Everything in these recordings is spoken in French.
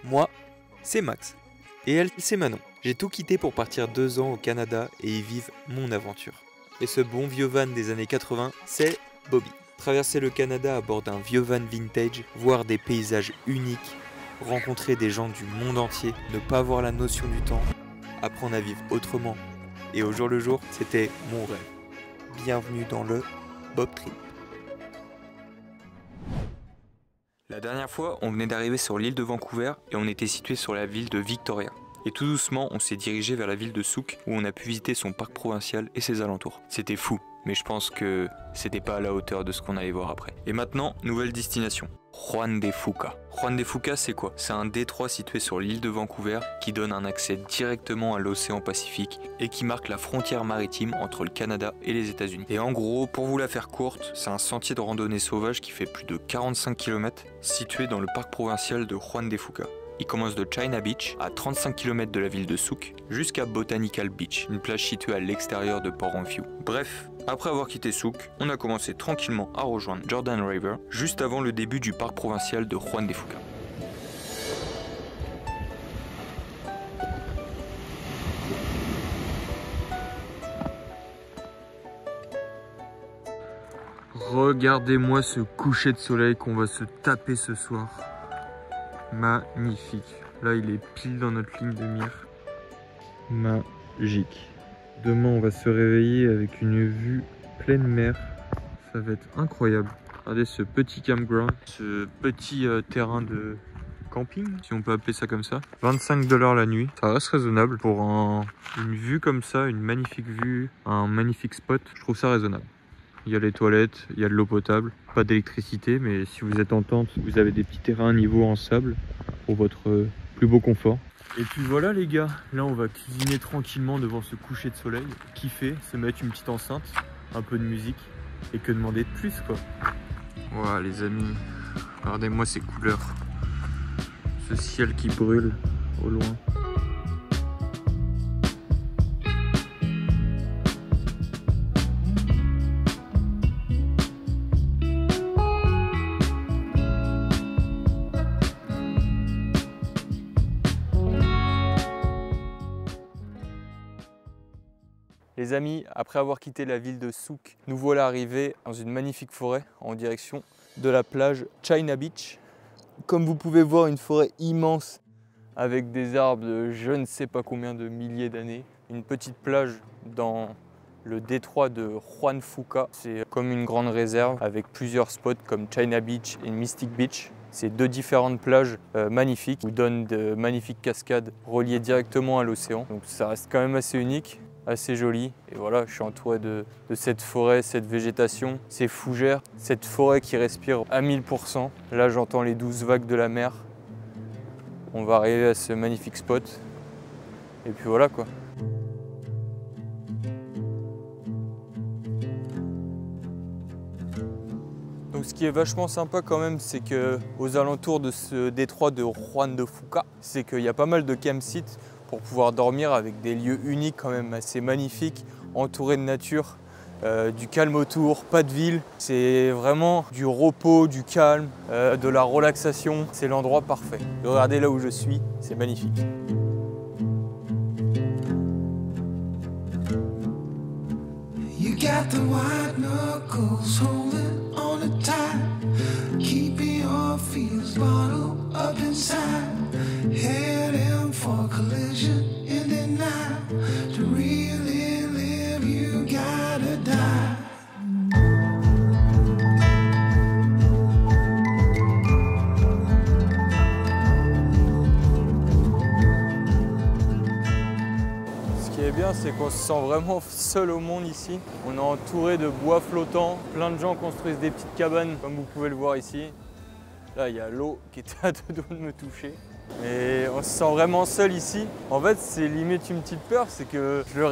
Moi, c'est Max. Et elle, c'est Manon. J'ai tout quitté pour partir 2 ans au Canada et y vivre mon aventure. Et ce bon vieux van des années 80, c'est Bobby. Traverser le Canada à bord d'un vieux van vintage, voir des paysages uniques, rencontrer des gens du monde entier, ne pas avoir la notion du temps, apprendre à vivre autrement. Et au jour le jour, c'était mon rêve. Bienvenue dans le Bob Trip. La dernière fois, on venait d'arriver sur l'île de Vancouver et on était situé sur la ville de Victoria. Et tout doucement, on s'est dirigé vers la ville de Souk où on a pu visiter son parc provincial et ses alentours. C'était fou, mais je pense que c'était pas à la hauteur de ce qu'on allait voir après. Et maintenant, nouvelle destination, Juan de Fuca. Juan de Fuca, c'est quoi? C'est un détroit situé sur l'île de Vancouver qui donne un accès directement à l'océan Pacifique et qui marque la frontière maritime entre le Canada et les États-Unis. Et en gros, pour vous la faire courte, c'est un sentier de randonnée sauvage qui fait plus de 45 km situé dans le parc provincial de Juan de Fuca. Il commence de China Beach, à 35 km de la ville de Souk, jusqu'à Botanical Beach, une plage située à l'extérieur de Port-Renfrew. Bref, après avoir quitté Souk, on a commencé tranquillement à rejoindre Jordan River, juste avant le début du parc provincial de Juan de Fuca. Regardez-moi ce coucher de soleil qu'on va se taper ce soir. Magnifique. Là, il est pile dans notre ligne de mire. Magique. Demain, on va se réveiller avec une vue pleine mer. Ça va être incroyable. Regardez ce petit campground, ce petit terrain de camping, si on peut appeler ça comme ça. 25 $ la nuit. Ça reste raisonnable pour une vue comme ça, une magnifique vue, un magnifique spot. Je trouve ça raisonnable. Il y a les toilettes, il y a de l'eau potable, pas d'électricité, mais si vous êtes en tente, vous avez des petits terrains à niveau en sable pour votre plus beau confort. Et puis voilà les gars, là on va cuisiner tranquillement devant ce coucher de soleil, kiffer, se mettre une petite enceinte, un peu de musique, et que demander de plus quoi. Voilà les amis, regardez-moi ces couleurs, ce ciel qui brûle au loin. Les amis, après avoir quitté la ville de Souk, nous voilà arrivés dans une magnifique forêt en direction de la plage China Beach. Comme vous pouvez voir, une forêt immense avec des arbres de je ne sais pas combien de milliers d'années. Une petite plage dans le détroit de Juan Fuca. C'est comme une grande réserve avec plusieurs spots comme China Beach et Mystic Beach. C'est deux différentes plages magnifiques qui donnent de magnifiques cascades reliées directement à l'océan. Donc ça reste quand même assez unique, assez joli. Et voilà, je suis entouré de cette forêt, cette végétation, ces fougères, cette forêt qui respire à 1000%. Là, j'entends les douces vagues de la mer. On va arriver à ce magnifique spot. Et puis voilà quoi. Donc ce qui est vachement sympa quand même, c'est qu'aux alentours de ce détroit de Juan de Fuca, c'est qu'il y a pas mal de campsites pour pouvoir dormir avec des lieux uniques quand même assez magnifiques, entourés de nature, du calme autour, pas de ville. C'est vraiment du repos, du calme, de la relaxation. C'est l'endroit parfait. Regardez là où je suis, c'est magnifique. You got the white knuckles holding on the time, keeping your feels bottled up inside, heading for collision in the night. To really live, you gotta die. C'est qu'on se sent vraiment seul au monde ici. On est entouré de bois flottants, plein de gens construisent des petites cabanes comme vous pouvez le voir ici. Là il y a l'eau qui était à deux doigts de me toucher. Et on se sent vraiment seul ici. En fait, c'est limite une petite peur, c'est que je le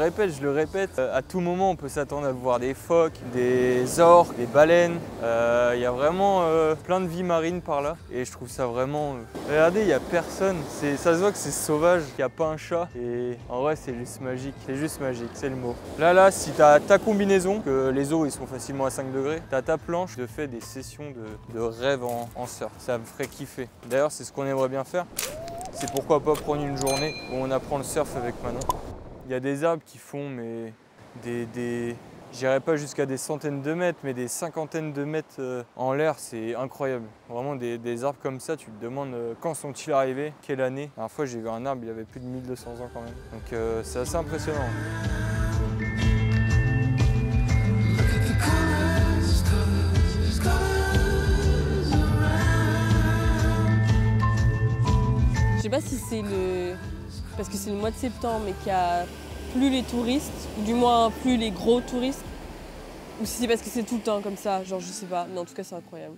répète, à tout moment on peut s'attendre à voir des phoques, des orques, des baleines. Il y a vraiment plein de vie marine par là et je trouve ça vraiment... Regardez, il n'y a personne, ça se voit que c'est sauvage, qu'il n'y a pas un chat et en vrai c'est juste magique, c'est le mot. Là, si tu as ta combinaison, que les eaux ils sont facilement à 5 degrés, tu as ta planche, je te fais des sessions de rêve en surf, ça me ferait kiffer. D'ailleurs c'est ce qu'on aimerait bien faire. c'est pourquoi pas prendre une journée où on apprend le surf avec Manon. Il y a des arbres qui font mais j'irai pas jusqu'à des centaines de mètres, mais des cinquantaines de mètres en l'air, c'est incroyable. Vraiment des arbres comme ça, tu te demandes quand sont-ils arrivés, quelle année. La dernière fois j'ai vu un arbre, il avait plus de 1200 ans quand même. Donc c'est assez impressionnant. Je sais pas si c'est parce que c'est le mois de septembre et qu'il y a plus les touristes, ou du moins plus les gros touristes, ou si c'est parce que c'est tout le temps comme ça, genre je sais pas, mais en tout cas c'est incroyable.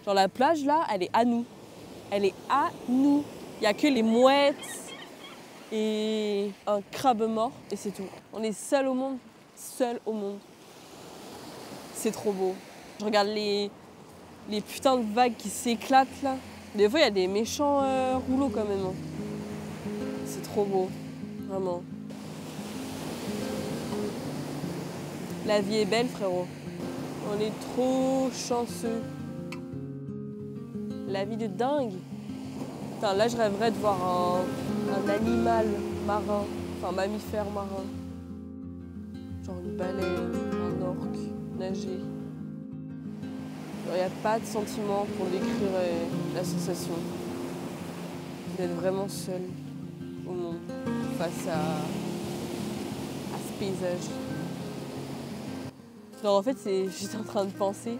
Genre la plage là, elle est à nous. Elle est à nous. Il y a que les mouettes et un crabe mort et c'est tout. On est seuls au monde, seuls au monde. C'est trop beau. Je regarde les putains de vagues qui s'éclatent là. Des fois il y a des méchants rouleaux quand même. C'est trop beau, vraiment. La vie est belle, frérot. On est trop chanceux. La vie de dingue. Putain, là, je rêverais de voir un animal marin, enfin, un mammifère marin. Genre une baleine, un orque, nager. Il n'y a pas de sentiment pour décrire la sensation d'être vraiment seul au monde face à ce paysage. Genre en fait, j'étais en train de penser,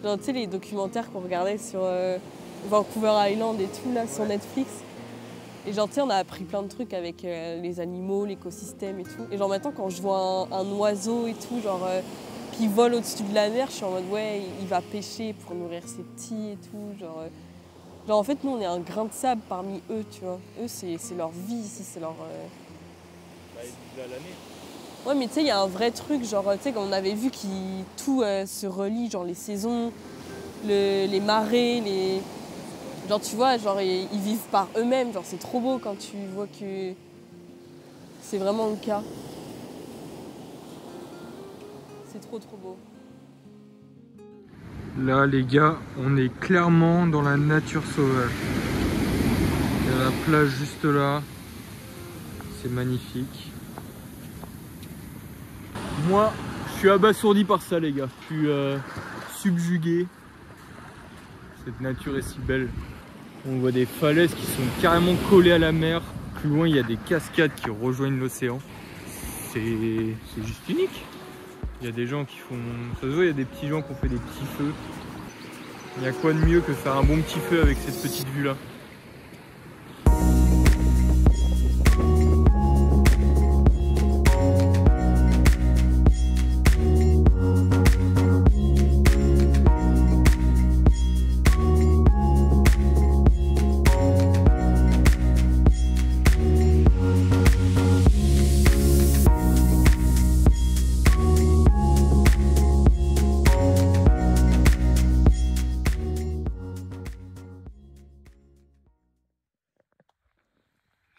genre tu sais les documentaires qu'on regardait sur Vancouver Island et tout là sur Netflix. Et genre tu sais on a appris plein de trucs avec les animaux, l'écosystème et tout. Et genre maintenant quand je vois un oiseau et tout, genre qui vole au-dessus de la mer, je suis en mode ouais il va pêcher pour nourrir ses petits et tout. Genre en fait nous on est un grain de sable parmi eux, tu vois. Eux c'est leur vie ici, c'est leur... Bah, il l'année. Ouais, mais tu sais, il y a un vrai truc, genre, tu sais, comme on avait vu tout se relie, genre les saisons, les marées, Genre, tu vois, genre, ils vivent par eux-mêmes, genre, c'est trop beau quand tu vois que c'est vraiment le cas. C'est trop, trop beau. Là, les gars, on est clairement dans la nature sauvage. Il y a la plage juste là. C'est magnifique. Moi, je suis abasourdi par ça, les gars. Je suis subjugué. Cette nature est si belle. On voit des falaises qui sont carrément collées à la mer. Plus loin, il y a des cascades qui rejoignent l'océan. C'est juste unique. Il y a des gens qui font... Ça se voit, il y a des petits gens qui ont fait des petits feux. Il y a quoi de mieux que faire un bon petit feu avec cette petite vue-là?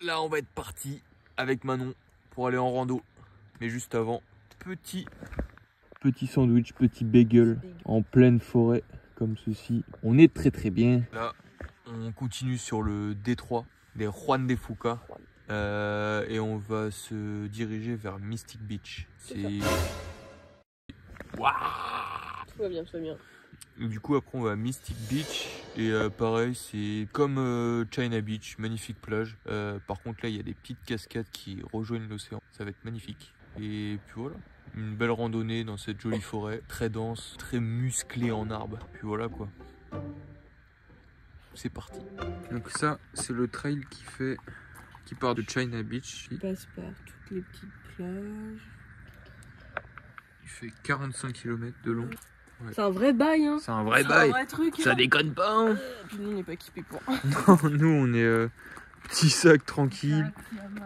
Là, on va être parti avec Manon pour aller en rando. Mais juste avant, petit sandwich, petit bagel en pleine forêt comme ceci. On est très très bien. Là, on continue sur le détroit des Juan de Fuca et on va se diriger vers Mystic Beach. C'est... Waouh! Tout va bien, tout va bien. Du coup après on va à Mystic Beach et pareil c'est comme China Beach, magnifique plage. Par contre là il y a des petites cascades qui rejoignent l'océan, ça va être magnifique. Et puis voilà, une belle randonnée dans cette jolie forêt, très dense, très musclée en arbres. Puis voilà quoi, c'est parti. Donc ça c'est le trail qui part de China Beach. Il passe par toutes les petites plages. Il fait 45 km de long. Ouais. C'est un vrai bail, hein. C'est un vrai bail. Un vrai truc, ça déconne pas, hein. Puis nous, on n'est pas équipés pour. Non, nous, on est petit sac tranquille.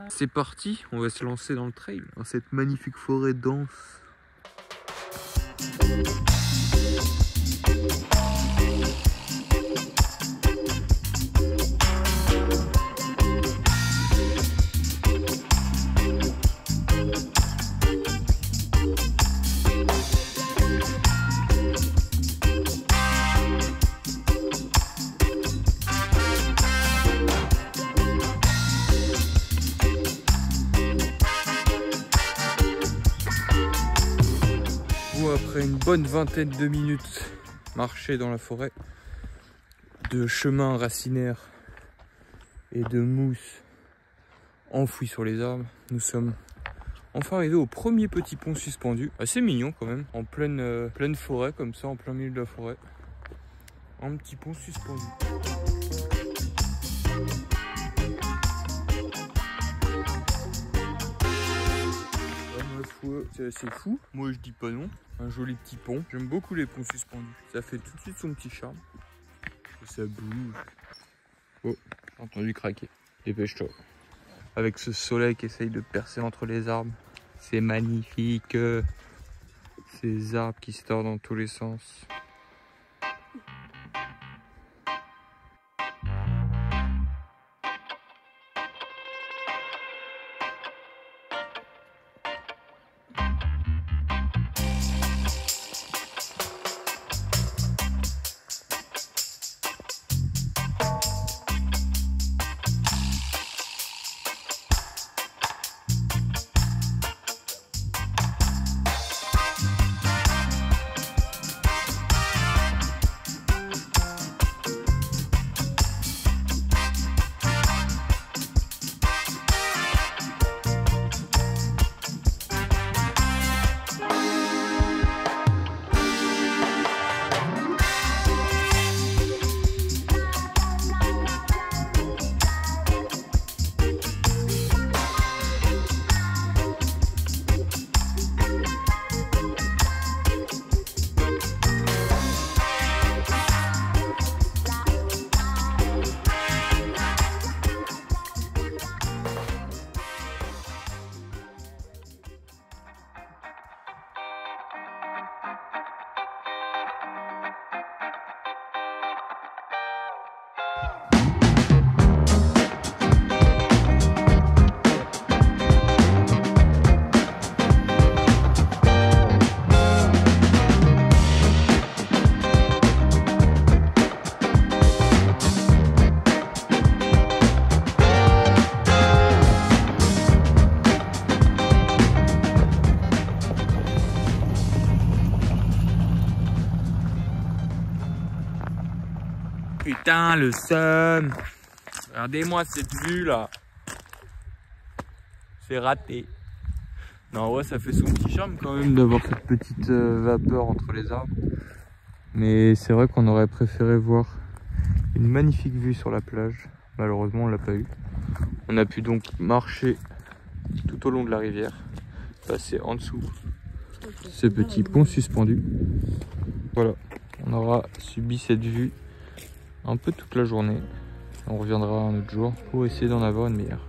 C'est parti, on va se lancer dans le trail, dans cette magnifique forêt dense. Après une bonne vingtaine de minutes marchées dans la forêt, de chemins racinaires et de mousse enfouie sur les arbres, nous sommes enfin arrivés au premier petit pont suspendu. Assez mignon quand même, en pleine forêt comme ça, en plein milieu de la forêt. Un petit pont suspendu. C'est assez fou, moi je dis pas non. Un joli petit pont, j'aime beaucoup les ponts suspendus. Ça fait tout de suite son petit charme. Et ça bouge. Oh, j'ai entendu craquer. Dépêche-toi. Avec ce soleil qui essaye de percer entre les arbres. C'est magnifique. Ces arbres qui se tordent dans tous les sens. Putain, le seum. Regardez-moi cette vue là. C'est raté. Non, ouais, ça fait son petit charme quand même d'avoir cette petite vapeur entre les arbres. Mais c'est vrai qu'on aurait préféré voir une magnifique vue sur la plage. Malheureusement, on l'a pas eu. On a pu donc marcher tout au long de la rivière, passer en dessous ce petit pont suspendu. Voilà, on aura subi cette vue un peu toute la journée. On reviendra un autre jour pour essayer d'en avoir une meilleure.